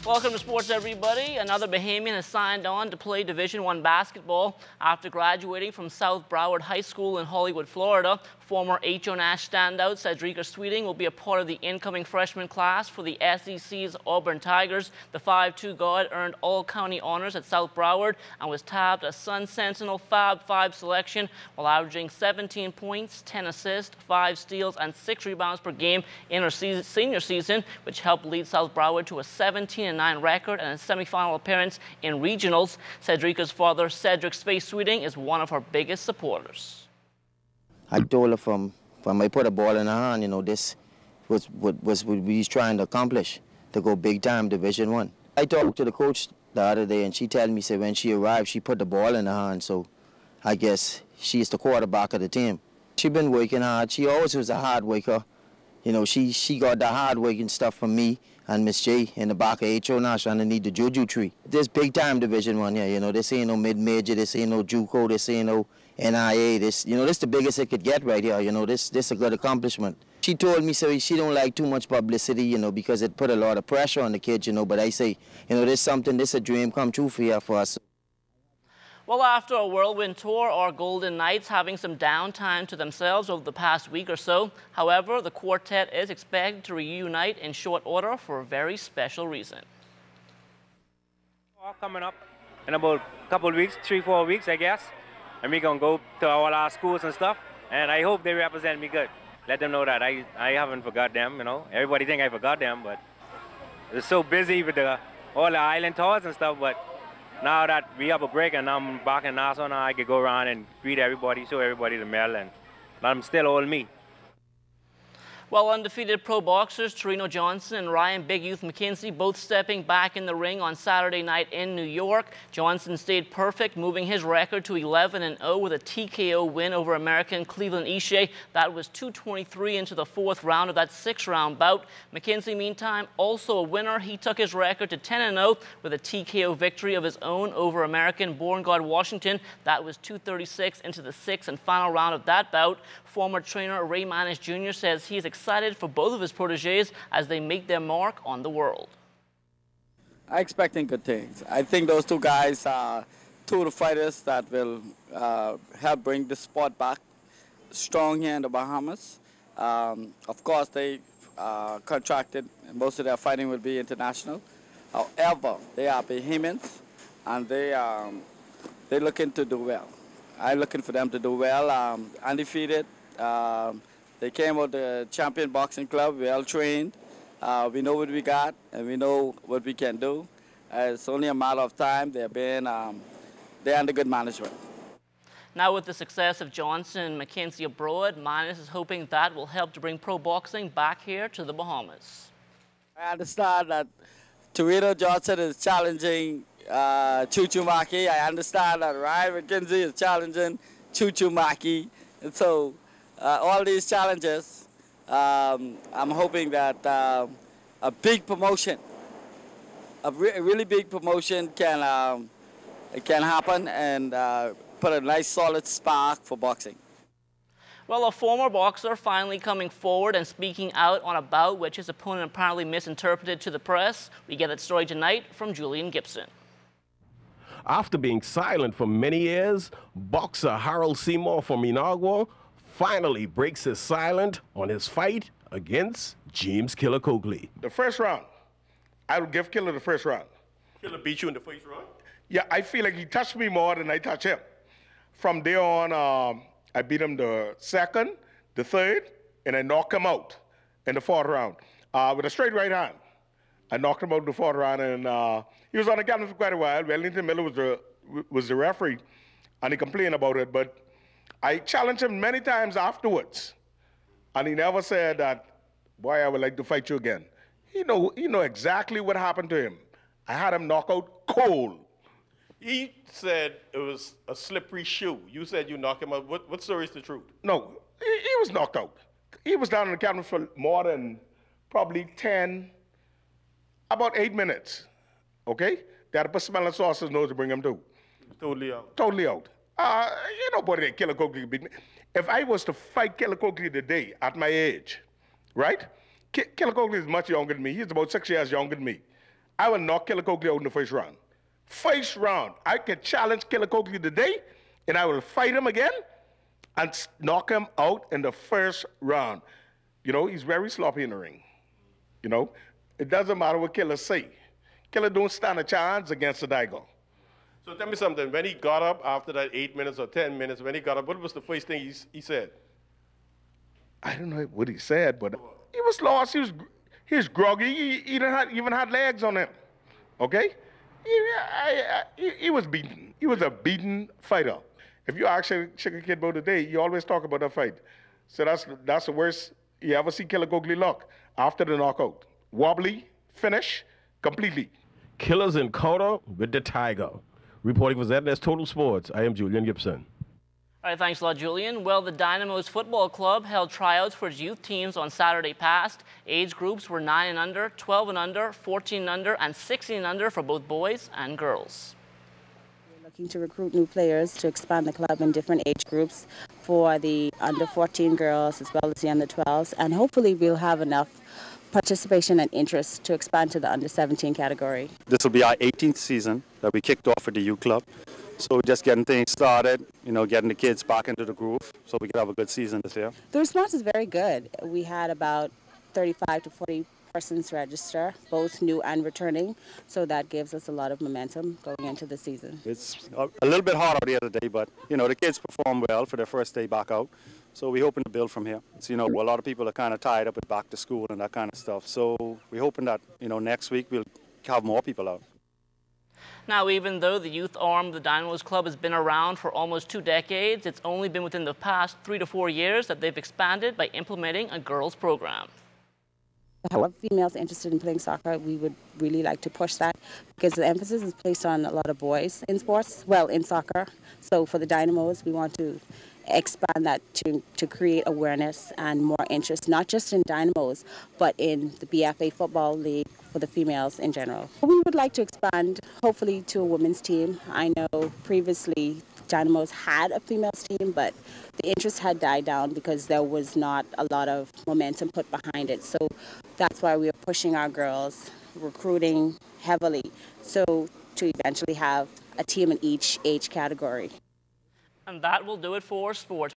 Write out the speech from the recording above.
Welcome to sports, everybody. Another Bahamian has signed on to play Division I basketball after graduating from South Broward High School in Hollywood, Florida. Former H.O. Nash standout Cedrica Sweeting will be a part of the incoming freshman class for the SEC's Auburn Tigers. The 5'2" guard earned all-county honors at South Broward and was tabbed a Sun Sentinel Fab 5 selection while averaging 17 points, 10 assists, 5 steals, and 6 rebounds per game in her senior season, which helped lead South Broward to a 17-9 record and a semifinal appearance in regionals. Cedrica's father, Cedric Space Sweeting, is one of her biggest supporters. I told her from I put a ball in her hand, you know, this was what we was trying to accomplish, to go big time Division I. I talked to the coach the other day and she told me, said when she arrived, she put the ball in her hand, so I guess she's the quarterback of the team. She's been working hard. She always was a hard worker. You know, she got the hard working stuff from me and Miss J in the back of H.O. Nash underneath the Juju tree. This big time Division I here, you know, this ain't no mid-major, this ain't no JUCO, this ain't no NIA, this, you know, this the biggest it could get right here, you know, this a good accomplishment. She told me, so she don't like too much publicity, you know, because it put a lot of pressure on the kids, you know, but I say, you know, this a dream come true for us. Well, after a whirlwind tour, our Golden Knights having some downtime to themselves over the past week or so. However, the quartet is expected to reunite in short order for a very special reason. All coming up in about a couple of weeks, 3-4 weeks, I guess. And we're going to go to all our schools and stuff. And I hope they represent me good. Let them know that I haven't forgot them, you know. Everybody think I forgot them, but it's so busy with all the island tours and stuff, but now that we have a break and I'm back in Nassau now, I can go around and greet everybody, show everybody the medal, and I'm still all me. Well, undefeated pro boxers Torino Johnson and Ryan Big Youth McKenzie both stepping back in the ring on Saturday night in New York. Johnson stayed perfect, moving his record to 11-0 with a TKO win over American Cleveland Ishe. That was 2:23 into the 4th round of that 6-round bout. McKenzie, meantime, also a winner. He took his record to 10-0 with a TKO victory of his own over American Beauregard Washington. That was 2:36 into the 6th and final round of that bout. Former trainer Ray Manis Jr. says he is excited for both of his proteges as they make their mark on the world. I'm expecting good things. I think those two guys are two of the fighters that will help bring the sport back strong here in the Bahamas. Of course, they contracted, and most of their fighting will be international. However, they are Bahamians, and they're looking to do well. I'm looking for them to do well, undefeated. They came out the champion boxing club, well trained. We know what we got and we know what we can do. It's only a matter of time. They're under good management. Now with the success of Johnson and McKenzie abroad, Manis is hoping that will help to bring pro boxing back here to the Bahamas. I understand that Torino Johnson is challenging Chuchu Maki. I understand that Ryan McKenzie is challenging Chuchu Maki. And so all these challenges, I'm hoping that a big promotion, a really big promotion can happen and put a nice solid spark for boxing. Well, a former boxer finally coming forward and speaking out on a bout which his opponent apparently misinterpreted to the press. We get that story tonight from Julian Gibson. After being silent for many years, boxer Harold Seymour from Inagua finally breaks his silence on his fight against James Killer Coakley. The first round, I would give Killer the first round. Killer beat you in the first round? Yeah, I feel like he touched me more than I touched him. From there on, I beat him the second, the third, and I knocked him out in the 4th round with a straight right hand. I knocked him out in the 4th round, and he was on the canvas for quite a while. Wellington Miller was the referee, and he complained about it, but I challenged him many times afterwards, and he never said that, boy, I would like to fight you again. He know exactly what happened to him. I had him knock out cold. He said it was a slippery shoe. You said you knocked him out. What story is the truth? No, he was knocked out. He was down on the canvas for more than probably about 8 minutes, okay? They had to put smelling sauce in his nose to bring him to. Totally out. Totally out. You know, boy, Killer Coakley beat me. If I was to fight Killer Coakley today at my age, right? Killer Coakley is much younger than me. He's about 6 years younger than me. I will knock Killer Coakley out in the first round. First round. I can challenge Killer Coakley today, and I will fight him again and knock him out in the first round. You know, he's very sloppy in the ring. You know, it doesn't matter what Killer say. Killer don't stand a chance against the Daigo. So tell me something. When he got up after that 8 minutes or 10 minutes, when he got up, what was the first thing he said? I don't know what he said, but he was lost. He was groggy. He even had legs on him. Okay? He was beaten. He was a beaten fighter. If you ask Sugar Kid about today, you always talk about that fight. So that's the worst you ever see Killer Coakley look after the knockout. Wobbly, finish, completely. Killer's encounter with the Tiger. Reporting for ZNS Total Sports, I am Julian Gibson. All right, thanks a lot, Julian. Well, the Dynamos Football Club held tryouts for its youth teams on Saturday past. Age groups were 9 and under, 12 and under, 14 and under, and 16 and under for both boys and girls. We're looking to recruit new players to expand the club in different age groups for the under 14 girls as well as the under 12s, and hopefully we'll have enough participation and interest to expand to the under 17 category. This will be our 18th season that we kicked off with the youth club. So just getting things started, you know, getting the kids back into the groove so we can have a good season this year. The response is very good. We had about 35 to 40 persons register, both new and returning, so that gives us a lot of momentum going into the season. It's a little bit hard out the other day, but, you know, the kids performed well for their first day back out. So we're hoping to build from here. So, you know, a lot of people are kind of tied up with back to school and that kind of stuff. So we're hoping that, you know, next week we'll have more people out. Now, even though the youth arm of the Dynamos Club has been around for almost 2 decades, it's only been within the past 3 to 4 years that they've expanded by implementing a girls' program. However, females interested in playing soccer, we would really like to push that because the emphasis is placed on a lot of boys in sports, well, in soccer. So for the Dynamos, we want to expand that to create awareness and more interest, not just in Dynamos, but in the BFA Football League for the females in general. We would like to expand, hopefully, to a women's team. I know previously Dynamos had a females team, but the interest had died down because there was not a lot of momentum put behind it. So that's why we are pushing our girls, recruiting heavily, so to eventually have a team in each age category. And that will do it for sports.